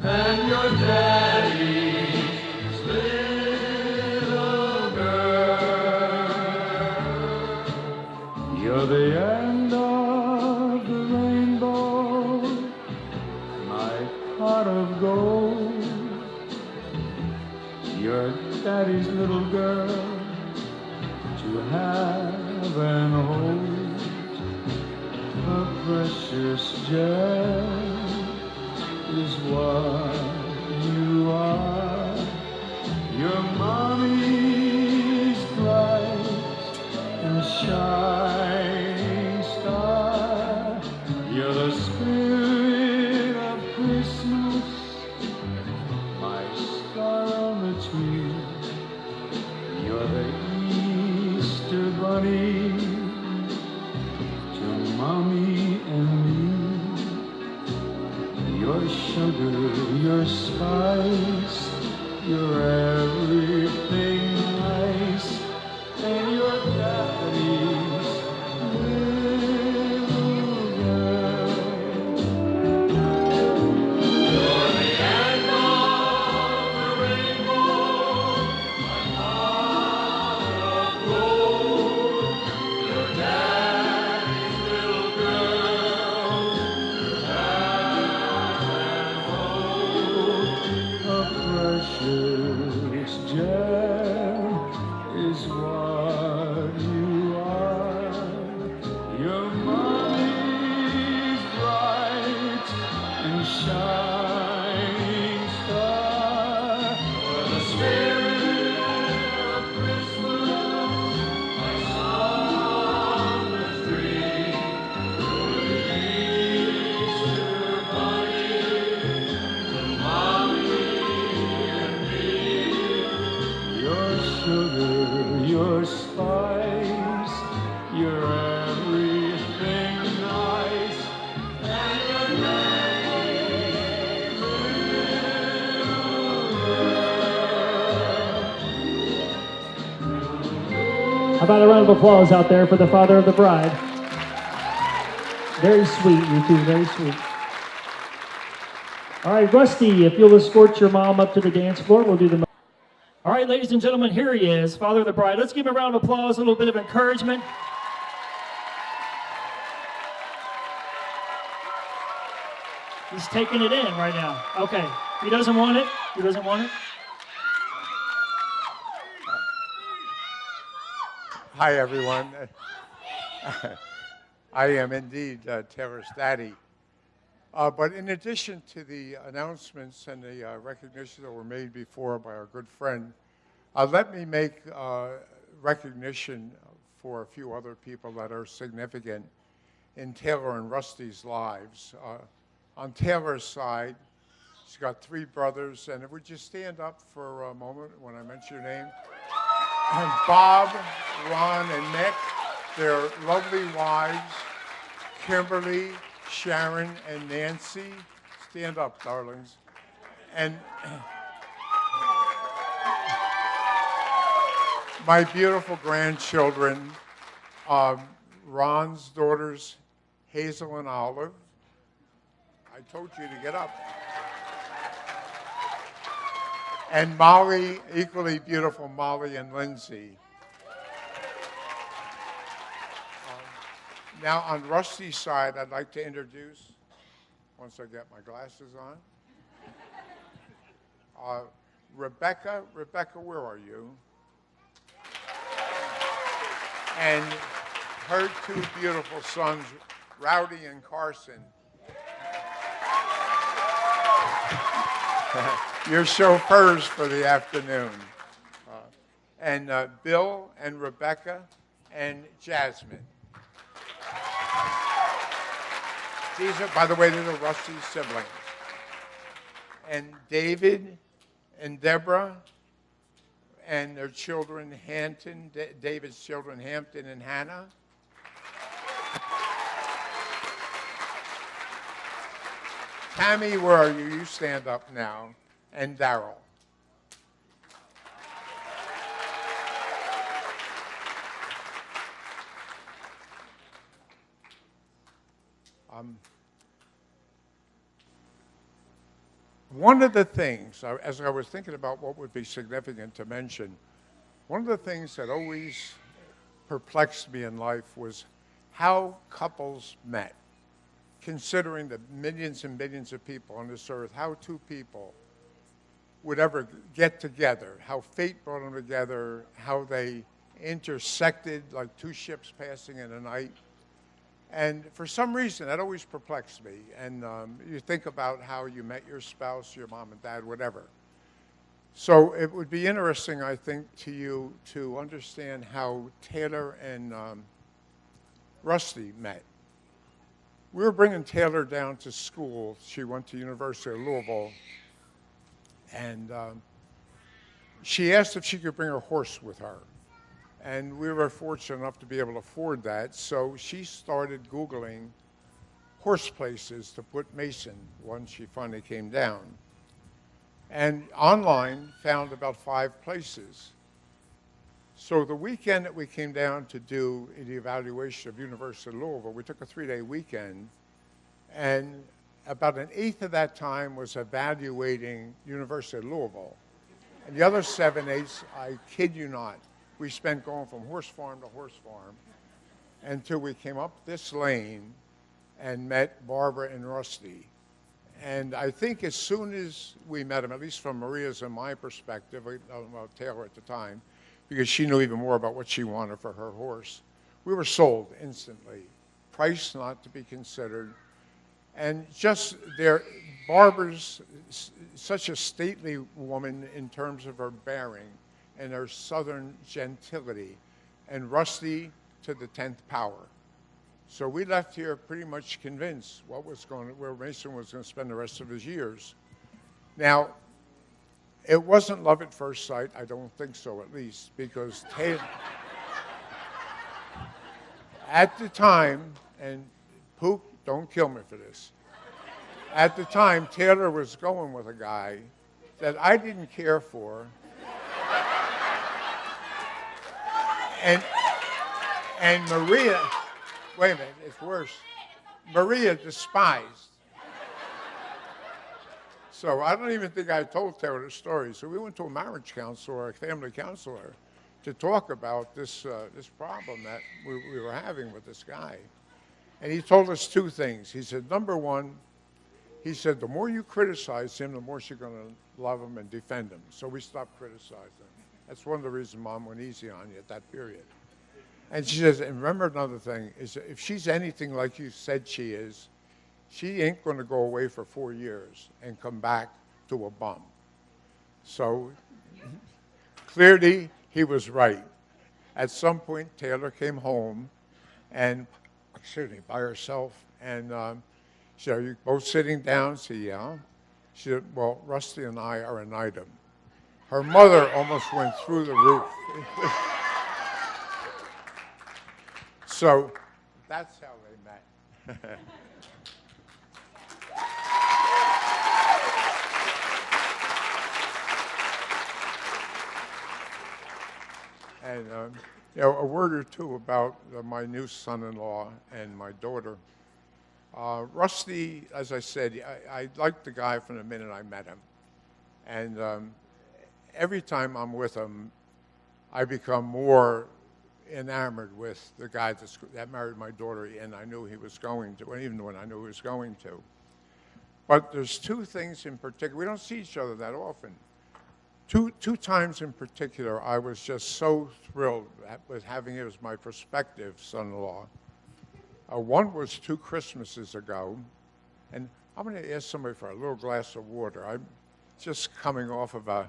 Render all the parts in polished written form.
and your daddy's little girl. You're the end of the rainbow, my pot of gold. You're daddy's little girl to have and hold. A precious gem is what you are. Your mommy's bright and shining star. You're the spirit of Christmas, my star on the tree. You're the Easter bunny to mommy and me. Your sugar, your spice, your everything nice, and your daddy's little girl. You're the end of the rainbow, my heart of gold. Your daddy's little girl to have and hold. A precious gem is what you are. Your mommy's bright and shining star. You're the spirit of Christmas, my song on the tree. You're the Easter bunny to mommy and me. Your sugar, your spice, your everything nice, and your daddy's little girl. How about a round of applause out there for the father of the bride? Very sweet, you two, very sweet. All right, Rusty, if you'll escort your mom up to the dance floor, we'll do the... All right, ladies and gentlemen, here he is, father of the bride. Let's give him a round of applause, a little bit of encouragement. He's taking it in right now. Okay, he doesn't want it. He doesn't want it. Hi, everyone. I am indeed Taylor's daddy. But in addition to the announcements and the recognitions that were made before by our good friend, let me make recognition for a few other people that are significant in Taylor and Rusty's lives. On Taylor's side, she's got 3 brothers, and would you stand up for a moment when I mention your name? And Bob, Ron, and Nick, their lovely wives, Kimberly, Sharon, and Nancy. Stand up, darlings. And my beautiful grandchildren, Ron's daughters, Hazel and Olive. I told you to get up. And Molly, equally beautiful Molly and Lindsay. Now on Rusty's side, I'd like to introduce, once I get my glasses on, Rebecca. Rebecca, where are you? And her 2 beautiful sons, Rowdy and Carson. Your chauffeurs for the afternoon. And Bill and Rebecca and Jasmine. These are, by the way, these are Rusty's siblings. And David and Deborah and their children, Hampton, David's children, Hampton and Hannah. Tammy, where are you? You stand up now. And Daryl. one of the things, as I was thinking about what would be significant to mention, one of the things that always perplexed me in life was how couples met. Considering the millions and billions of people on this earth, how two people would ever get together, how fate brought them together, how they intersected like two ships passing in the night. And for some reason, that always perplexed me. And you think about how you met your spouse, your mom and dad, whatever. So it would be interesting, I think, to you to understand how Taylor and Rusty met. We were bringing Taylor down to school. She went to University of Louisville. And she asked if she could bring her horse with her. And we were fortunate enough to be able to afford that. So she started Googling horse places to put Mason once she finally came down. And online found about 5 places. So the weekend that we came down to do the evaluation of University of Louisville, we took a 3-day weekend, and about an eighth of that time was evaluating University of Louisville. And the other 7/8, I kid you not, we spent going from horse farm to horse farm until we came up this lane and met Barbara and Rusty. And I think as soon as we met them, at least from Maria's and my perspective, well, Taylor at the time, because she knew even more about what she wanted for her horse, we were sold instantly. Price not to be considered. And just there, Barbara's such a stately woman in terms of her bearing and her southern gentility, and Rusty to the 10th power. So we left here pretty much convinced where Mason was going to spend the rest of his years. Now, it wasn't love at first sight. I don't think so, at least, because Taylor, at the time, and Pook, don't kill me for this. At the time, Taylor was going with a guy that I didn't care for. And Maria, wait a minute, it's worse. Maria despised. So I don't even think I told Taylor the story. So we went to a marriage counselor, or a family counselor, to talk about this problem that we were having with this guy. And he told us 2 things. He said, number one, he said, the more you criticize him, the more you're going to love him and defend him. So we stopped criticizing. That's one of the reasons Mom went easy on you at that period. And she says, and remember another thing, is if she's anything like you said she is, she ain't going to go away for 4 years and come back to a bum. So clearly he was right. At some point, Taylor came home and, by herself, and she said, are you both sitting down? She said, yeah. She said, well, Rusty and I are an item. Her mother almost went through the roof. So that's how they met. And a word or two about my new son-in-law and my daughter. Rusty, as I said, I liked the guy from the minute I met him. And every time I'm with him, I become more enamored with the guy that married my daughter, and I knew he was going to, even when I knew he was going to. But there's 2 things in particular. We don't see each other that often. Two times in particular, I was just so thrilled with having him as my prospective son-in-law. One was 2 Christmases ago, and I'm going to ask somebody for a little glass of water. I'm just coming off of a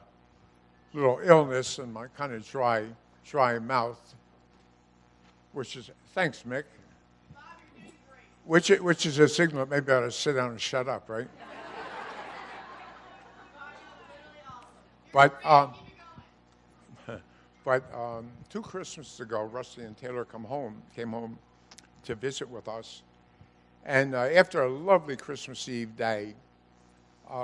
little illness and my kind of dry mouth, which is, thanks, Mick, which is a signal that maybe I ought to sit down and shut up, right? But 2 Christmases ago, Rusty and Taylor came home to visit with us. And after a lovely Christmas Eve day,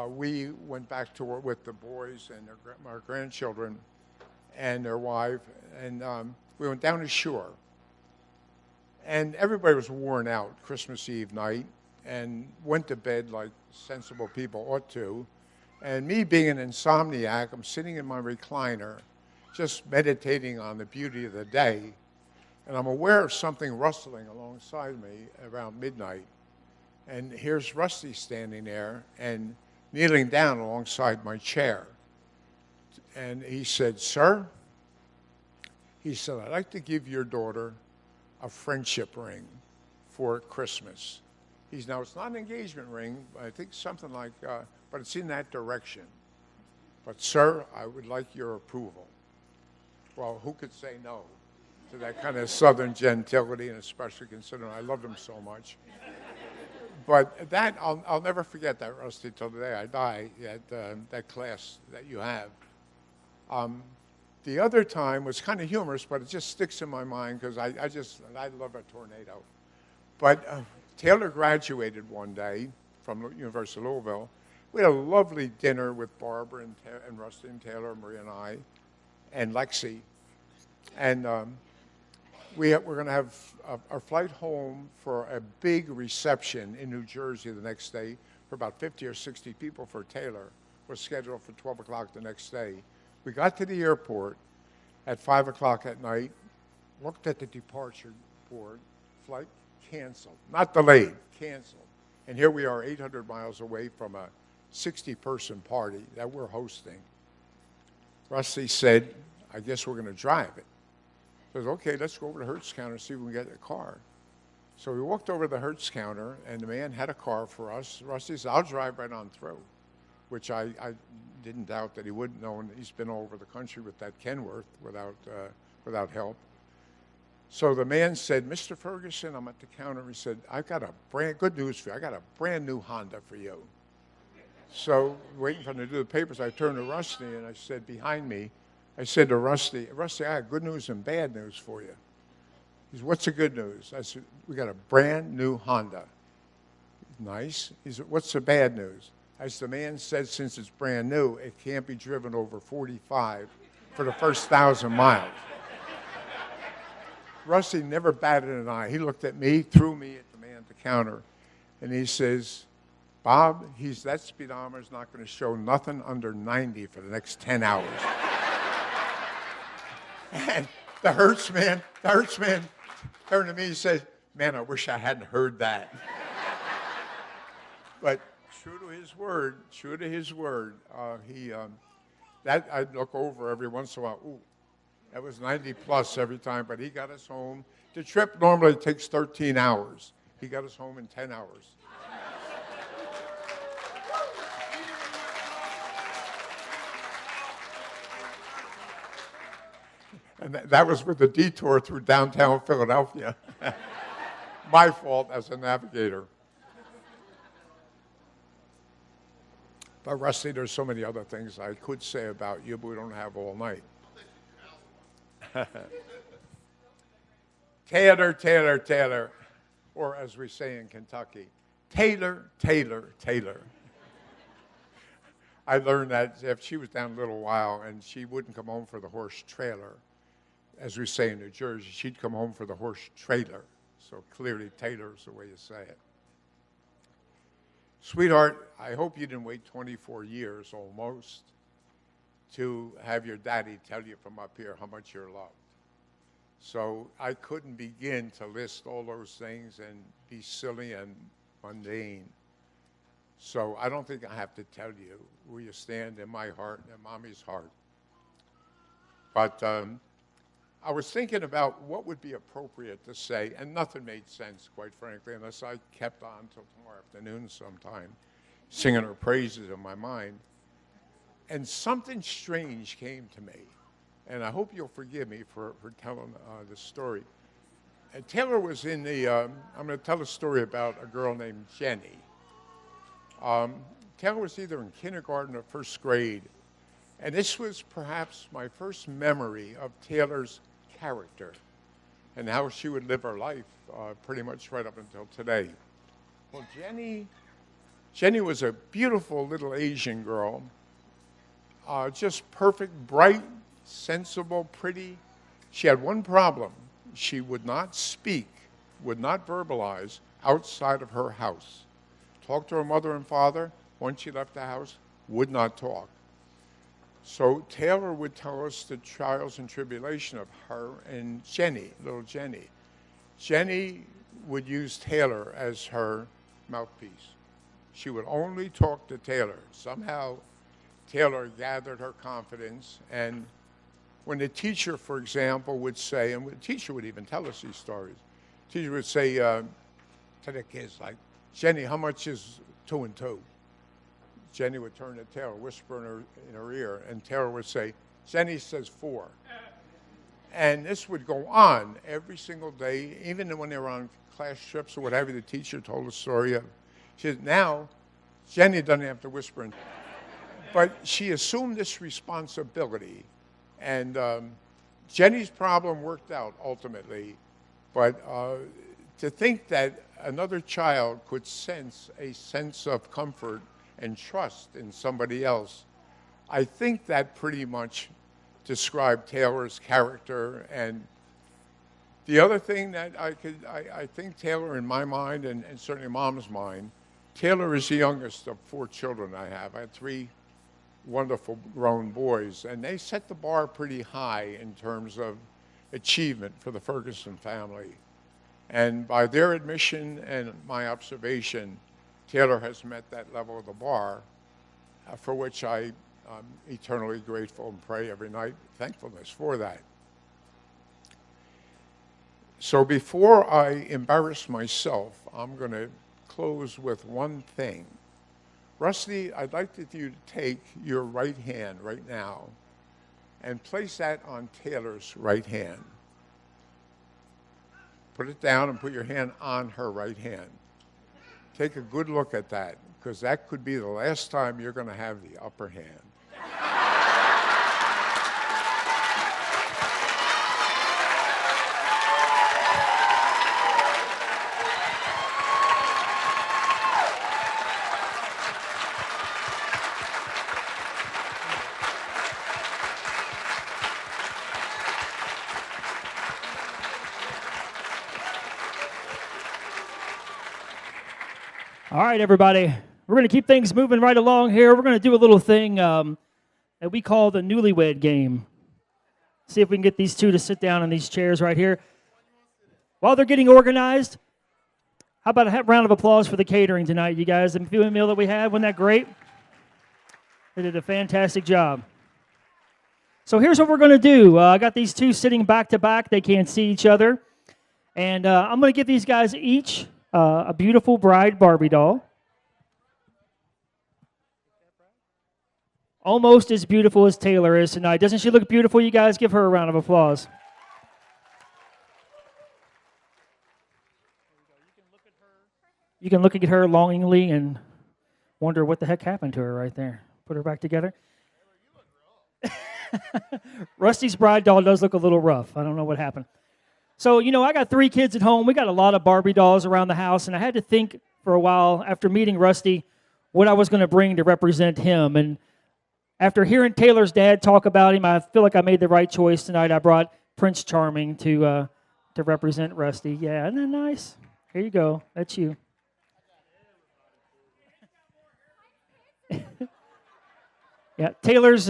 we went back to work with the boys and our grandchildren and their wife, and we went down to shore. And everybody was worn out Christmas Eve night and went to bed like sensible people ought to. And me being an insomniac, I'm sitting in my recliner, just meditating on the beauty of the day, and I'm aware of something rustling alongside me around midnight. And here's Rusty standing there and kneeling down alongside my chair. And he said, "Sir," he said, "I'd like to give your daughter a friendship ring for Christmas." Now, it's not an engagement ring, I think something like, but it's in that direction. "But, sir, I would like your approval." Well, who could say no to that kind of Southern gentility, and especially considering I loved him so much. But that, I'll never forget that, Rusty, till the day I die, that class that you have. The other time was kind of humorous, but it just sticks in my mind because I love a tornado. But Taylor graduated one day from the University of Louisville. We had a lovely dinner with Barbara and Rusty and Taylor, Maria and I, and Lexi. And we're going to have our flight home for a big reception in New Jersey the next day for about 50 or 60 people for Taylor. Was scheduled for 12 o'clock the next day. We got to the airport at 5 o'clock at night, looked at the departure board, flight canceled, not delayed, canceled. And here we are 800 miles away from a 60-person party that we're hosting. Rusty said, "I guess we're going to drive it." I said, "Okay, let's go over to the Hertz counter and see if we can get a car." So we walked over to the Hertz counter, and the man had a car for us. Rusty said, "I'll drive right on through," which I didn't doubt that he would know, and he's been all over the country with that Kenworth without help. So the man said, "Mr. Ferguson," I'm at the counter, he said, "I've got good news for you. I got a brand new Honda for you." So waiting for him to do the papers, I turned to Rusty and I said, behind me, I said to Rusty, "Rusty, I have good news and bad news for you." He said, "What's the good news?" I said, "We got a brand new Honda." "Nice." He said, "What's the bad news?" I said, "The man said since it's brand new, it can't be driven over 45 for the first 1,000 miles. Rusty never batted an eye. He looked at me, threw me at the man at the counter, and he says, "Bob, that speedometer's not going to show nothing under 90 for the next 10 hours. And the Hertz man turned to me and said, "Man, I wish I hadn't heard that." But true to his word, I'd look over every once in a while. Ooh, that was 90 plus every time, but he got us home. The trip normally takes 13 hours. He got us home in 10 hours. And that was with a detour through downtown Philadelphia. My fault as a navigator. But Rusty, there's so many other things I could say about you, but we don't have all night. Taylor, or as we say in Kentucky, Taylor. I learned that if she was down a little while and she wouldn't come home for the horse trailer, as we say in New Jersey, she'd come home for the horse trailer. So clearly Taylor is the way you say it. Sweetheart, I hope you didn't wait 24 years almost to have your daddy tell you from up here how much you're loved. So I couldn't begin to list all those things and be silly and mundane. So I don't think I have to tell you where you stand in my heart and Mommy's heart. But I was thinking about what would be appropriate to say, and nothing made sense, quite frankly, unless I kept on till tomorrow afternoon sometime, singing her praises in my mind. And something strange came to me, and I hope you'll forgive me for telling this story. And Taylor was in the, I'm going to tell a story about a girl named Jenny. Taylor was either in kindergarten or first grade, and this was perhaps my first memory of Taylor's character and how she would live her life pretty much right up until today. Well, Jenny was a beautiful little Asian girl, just perfect, bright, sensible, pretty. She had one problem. She would not speak, would not verbalize outside of her house. Talked to her mother and father. Once she left the house, would not talk. So Taylor would tell us the trials and tribulation of her and Jenny, little Jenny. Jenny would use Taylor as her mouthpiece. She would only talk to Taylor. Somehow Taylor gathered her confidence, and when the teacher, for example, would say, and the teacher would even tell us these stories, the teacher would say to the kids, like, Jenny, how much is 2 and 2? Jenny would turn to Taylor, whisper in her ear, and Taylor would say, Jenny says 4. And this would go on every single day, even when they were on class trips or whatever. The teacher told a story of, she said, now Jenny doesn't have to whisper. But she assumed this responsibility. And Jenny's problem worked out ultimately. But to think that another child could sense a sense of comfort and trust in somebody else, I think that pretty much described Taylor's character. And the other thing that I think Taylor, in my mind, and certainly Mom's mind, Taylor is the youngest of 4 children I have. I had 3 wonderful grown boys, and they set the bar pretty high in terms of achievement for the Ferguson family. And by their admission and my observation, Taylor has met that level of the bar, for which I'm eternally grateful and pray every night, thankfulness for that. So before I embarrass myself, I'm going to close with one thing. Rusty, I'd like you to take your right hand right now and place that on Taylor's right hand. Put it down and put your hand on her right hand. Take a good look at that, because that could be the last time you're going to have the upper hand. All right, everybody. We're going to keep things moving right along here. We're going to do a little thing that we call the newlywed game. See if we can get these two to sit down in these chairs right here. While they're getting organized, how about a round of applause for the catering tonight, you guys? The meal that we had, wasn't that great? They did a fantastic job. So here's what we're going to do. I got these two sitting back to back. They can't see each other. And I'm going to give these guys each a beautiful bride Barbie doll. Almost as beautiful as Taylor is tonight. Doesn't she look beautiful, you guys? Give her a round of applause. You can look at her longingly and wonder what the heck happened to her right there. Put her back together. Rusty's bride doll does look a little rough. I don't know what happened. So, you know, I got 3 kids at home. We got a lot of Barbie dolls around the house, and I had to think for a while after meeting Rusty what I was going to bring to represent him. And after hearing Taylor's dad talk about him, I feel like I made the right choice tonight. I brought Prince Charming to represent Rusty. Yeah, isn't that nice? Here you go. That's you. Yeah, Taylor's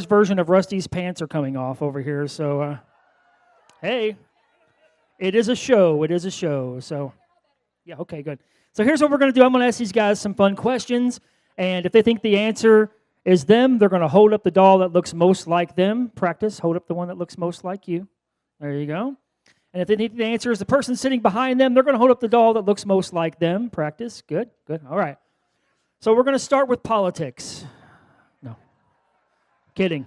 version of Rusty's pants are coming off over here. So, hey. It is a show. It is a show. So, yeah, okay, good. So here's what we're going to do. I'm going to ask these guys some fun questions, and if they think the answer is them, they're going to hold up the doll that looks most like them. Practice. Hold up the one that looks most like you. There you go. And if they think the answer is the person sitting behind them, they're going to hold up the doll that looks most like them. Practice. Good, good. All right. So we're going to start with politics. No. Kidding.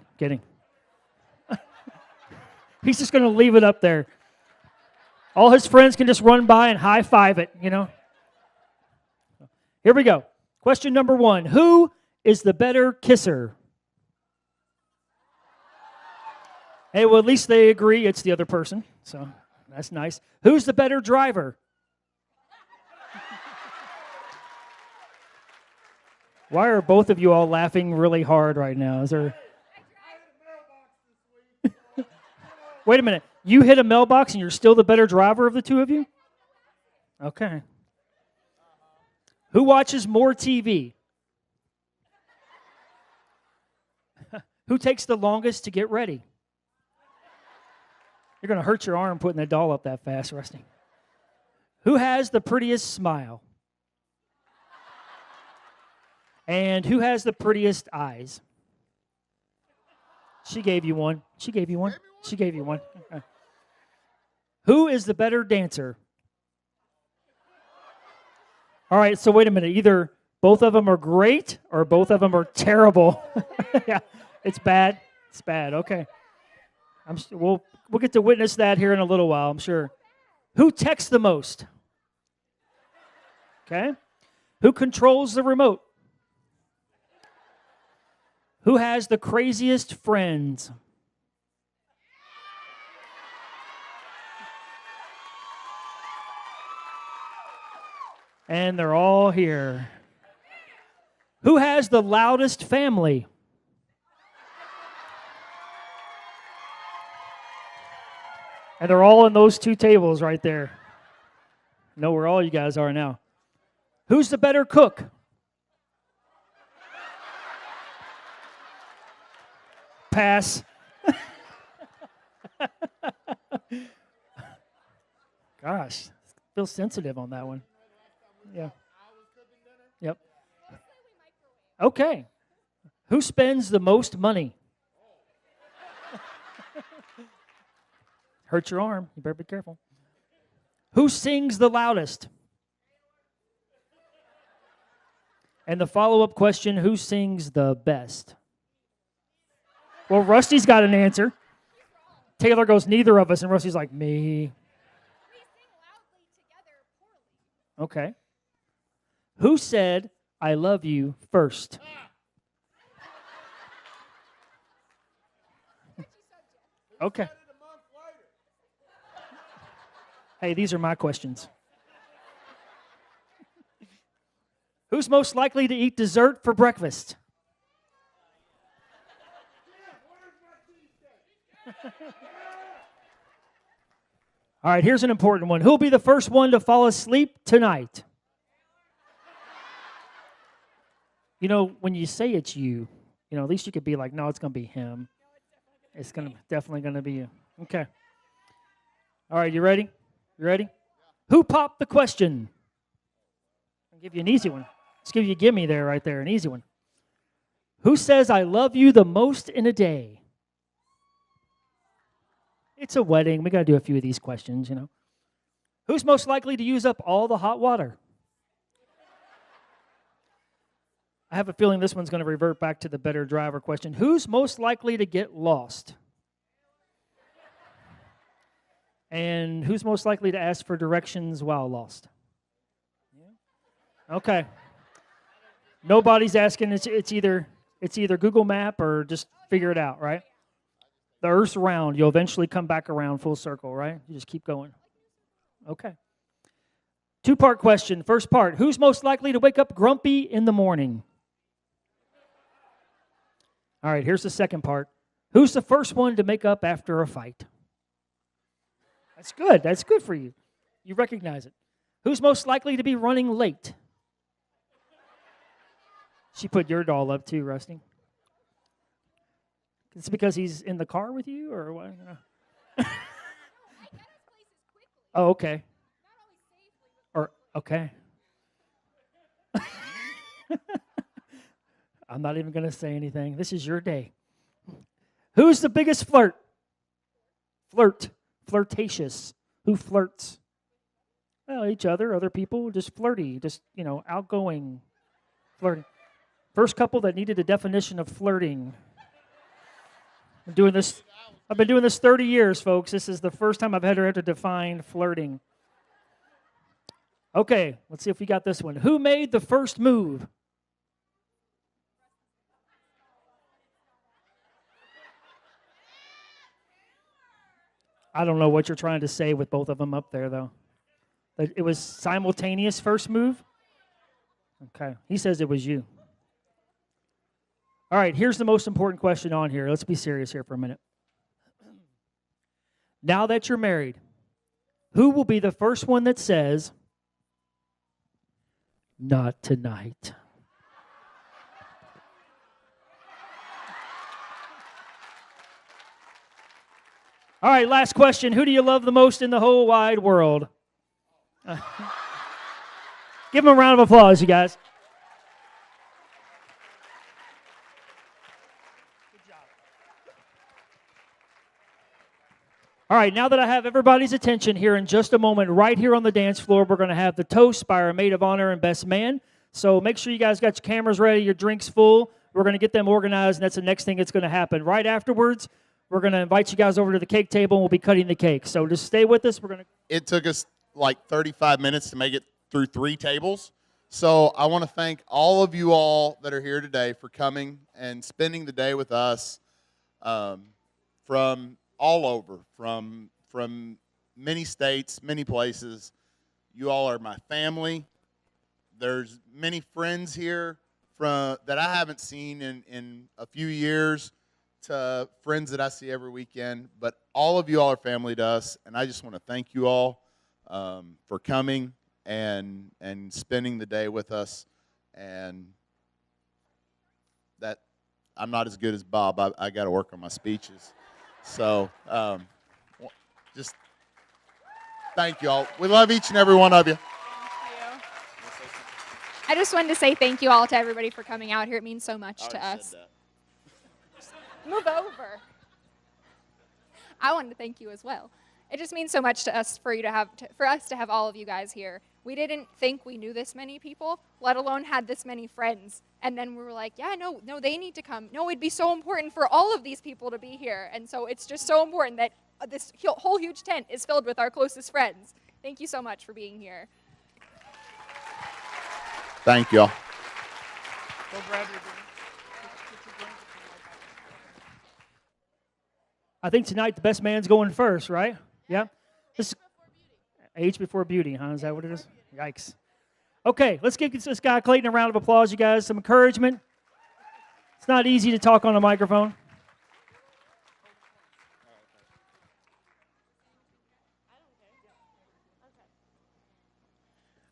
He's just going to leave it up there. All his friends can just run by and high-five it, you know. Here we go. Question number 1. Who is the better kisser? Hey, well, at least they agree it's the other person, so that's nice. Who's the better driver? Why are both of you all laughing really hard right now? Is there... Wait a minute. You hit a mailbox and you're still the better driver of the two of you? Okay. Who watches more TV? Who takes the longest to get ready? You're going to hurt your arm putting that doll up that fast, Rusty. Who has the prettiest smile? And who has the prettiest eyes? She gave you one. She gave you one. She gave you one. Okay. Who is the better dancer? All right, so wait a minute. Either both of them are great or both of them are terrible. Yeah, it's bad. It's bad. Okay. We'll get to witness that here in a little while, I'm sure. Who texts the most? Okay. Who controls the remote? Who has the craziest friends? And they're all here. Who has the loudest family? And they're all in those two tables right there. I know where all you guys are now. Who's the better cook? Pass. Gosh, feel sensitive on that one. Yeah. Yep. Okay. Who spends the most money? Hurt your arm. You better be careful. Who sings the loudest? And the follow-up question, who sings the best? Well, Rusty's got an answer. Taylor goes, neither of us. And Rusty's like, me. Okay. Who said, I love you first? Okay. Hey, these are my questions. Who's most likely to eat dessert for breakfast? All right, here's an important one. Who'll be the first one to fall asleep tonight? You know, when you say it's you, at least you could be like, no, it's going to be him. It's definitely going to be you. Okay. All right, you ready? You ready? Who popped the question? I'll give you an easy one. Let's give you a gimme there, right there, an easy one. Who says I love you the most in a day? It's a wedding. We got to do a few of these questions, Who's most likely to use up all the hot water? I have a feeling this one's going to revert back to the better driver question. Who's most likely to get lost? And who's most likely to ask for directions while lost? Okay. Nobody's asking. It's either Google Map or just figure it out, right? The Earth's round. You'll eventually come back around full circle, right? You just keep going. Okay. Two-part question. First part, who's most likely to wake up grumpy in the morning? All right, here's the second part. Who's the first one to make up after a fight? That's good. That's good for you. You recognize it. Who's most likely to be running late? She put your doll up too, Rusty. It's because he's in the car with you, or what? Oh, okay. Or okay. I'm not even going to say anything. This is your day. Who's the biggest flirt? Flirtatious. Who flirts? Well, each other, other people, just flirty, just, outgoing, flirting. First couple that needed a definition of flirting. I've been doing this 30 years, folks. This is the first time I've had to define flirting. Okay, let's see if we got this one. Who made the first move? I don't know what you're trying to say with both of them up there, though. It was simultaneous first move? Okay, he says it was you. All right, here's the most important question on here. Let's be serious here for a minute. Now that you're married, who will be the first one that says, not tonight? All right, last question. Who do you love the most in the whole wide world? Give them a round of applause, you guys. All right, now that I have everybody's attention here in just a moment, right here on the dance floor, we're going to have the toast by our maid of honor and best man. So make sure you guys got your cameras ready, your drinks full. We're going to get them organized, and that's the next thing that's going to happen. Right afterwards, we're going to invite you guys over to the cake table, and we'll be cutting the cake. So just stay with us. It took us like 35 minutes to make it through 3 tables. So I want to thank all of you all that are here today for coming and spending the day with us from all over, from many states, many places. You all are my family. There's many friends here that I haven't seen in a few years to friends that I see every weekend. But all of you all are family to us, and I just want to thank you all for coming and spending the day with us. And that I'm not as good as Bob. I got to work on my speeches. So just thank you all. We love each and every one of you. Thank you. I just wanted to say thank you all to everybody for coming out here. It means so much to us. Move over. I wanted to thank you as well. It just means so much to us for us to have all of you guys here. We didn't think we knew this many people, let alone had this many friends. And then we were like, yeah, no, they need to come. No, it'd be so important for all of these people to be here. And so it's just so important that this whole huge tent is filled with our closest friends. Thank you so much for being here. Thank you all. I think tonight the best man's going first, right? Yeah? Age before beauty, huh? Is that what it is? Yikes. Okay, let's give this guy Clayton a round of applause, you guys. Some encouragement. It's not easy to talk on a microphone.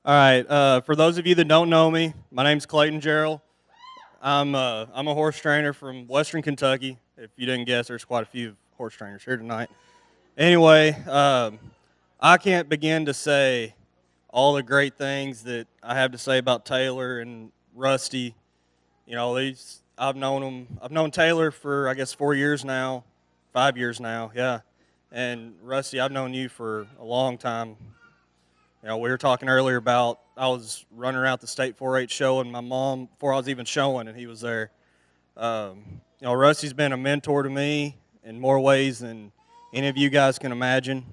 All right, for those of you that don't know me, my name's Clayton Gerald. I'm a horse trainer from Western Kentucky. If you didn't guess, there's quite a few horse trainers here tonight. Anyway, I can't begin to say all the great things that I have to say about Taylor and Rusty. You know, I've known Taylor for, I guess, 4 years now, 5 years now, yeah. And Rusty, I've known you for a long time. You know, we were talking earlier about I was running around the state 4-H show and my mom, before I was even showing, and he was there. You know, Rusty's been a mentor to me in more ways than any of you guys can imagine.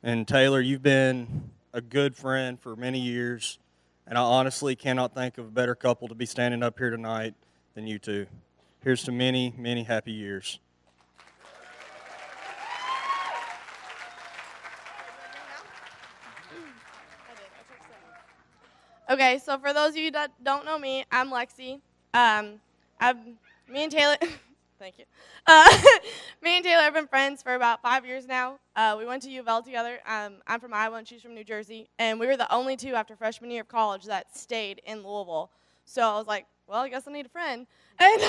And Taylor, you've been a good friend for many years, and I honestly cannot think of a better couple to be standing up here tonight than you two. Here's to many, many happy years. Okay, so for those of you that don't know me, I'm Lexi. Me and Taylor, thank you. Me and Taylor have been friends for about 5 years now. We went to U of L together. I'm from Iowa and she's from New Jersey, and we were the only two after freshman year of college that stayed in Louisville. So I was like, well, I guess I need a friend. And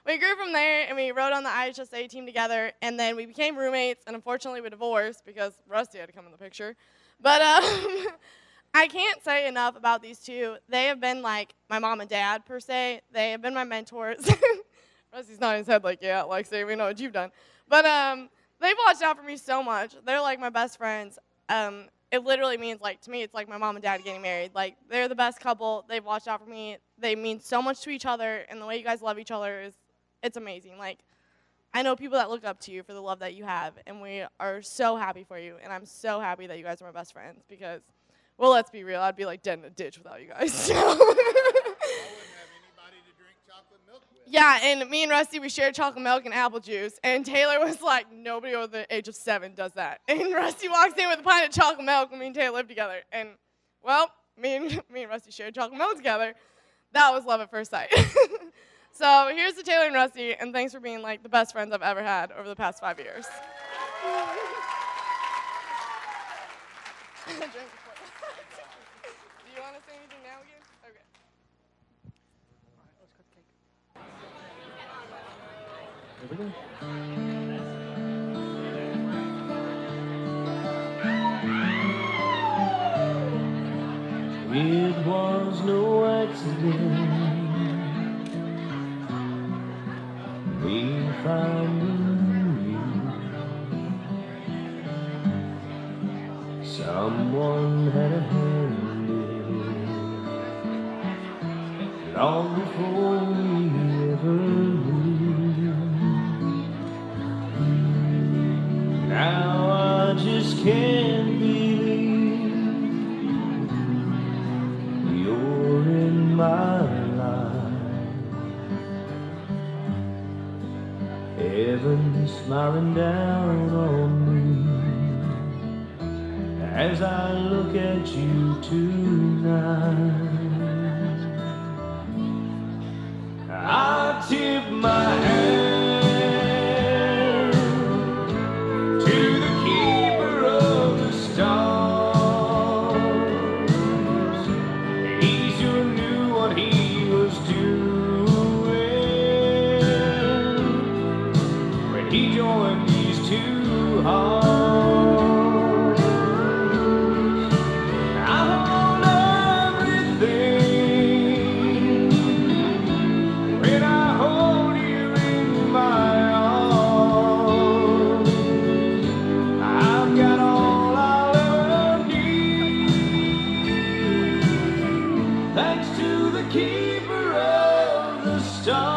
we grew from there, and we rode on the IHSA team together, and then we became roommates, and unfortunately we divorced because Rusty had to come in the picture. But I can't say enough about these two. They have been like my mom and dad, per se. They have been my mentors. Rusty's nodding his head like, yeah, Lexi, we know what you've done. But they've watched out for me so much. They're like my best friends. It literally means, like, to me, it's like my mom and dad getting married. Like, they're the best couple. They've watched out for me. They mean so much to each other, and the way you guys love each other it's amazing. Like, I know people that look up to you for the love that you have, and we are so happy for you, and I'm so happy that you guys are my best friends because, well, let's be real, I'd be, like, dead in a ditch without you guys. Yeah, and me and Rusty, we shared chocolate milk and apple juice, and Taylor was like, nobody over the age of 7 does that. And Rusty walks in with a pint of chocolate milk, and me and Taylor lived together. And, well, me and Rusty shared chocolate milk together. That was love at first sight. So here's to Taylor and Rusty, and thanks for being, like, the best friends I've ever had over the past 5 years. Do you want to say anything now again? Okay. Here we go. accident. Me finding you. Someone had a hand in it long before we ever knew. Now I just can't believe you're in my life. Heaven smiling down on me as I look at you tonight. I tip my hand to the keeper of the stars. He sure knew what he was doing when he joined these two hearts. I hold everything when I hold you in my arms. I've got all I'll ever need, thanks to the keeper of the stars.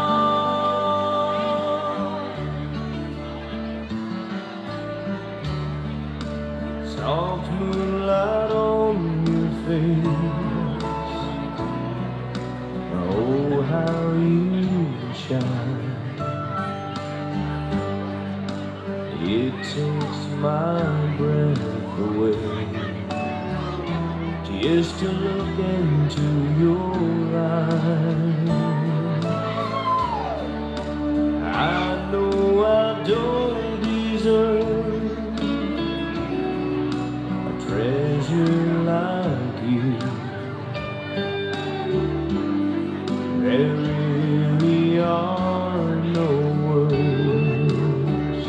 Soft moonlight on your face, oh how you shine. It takes my breath away just to look into your eyes. I know I don't deserve a treasure like you. There really are no words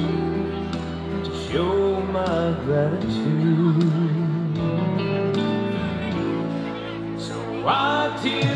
to show my gratitude. So I tear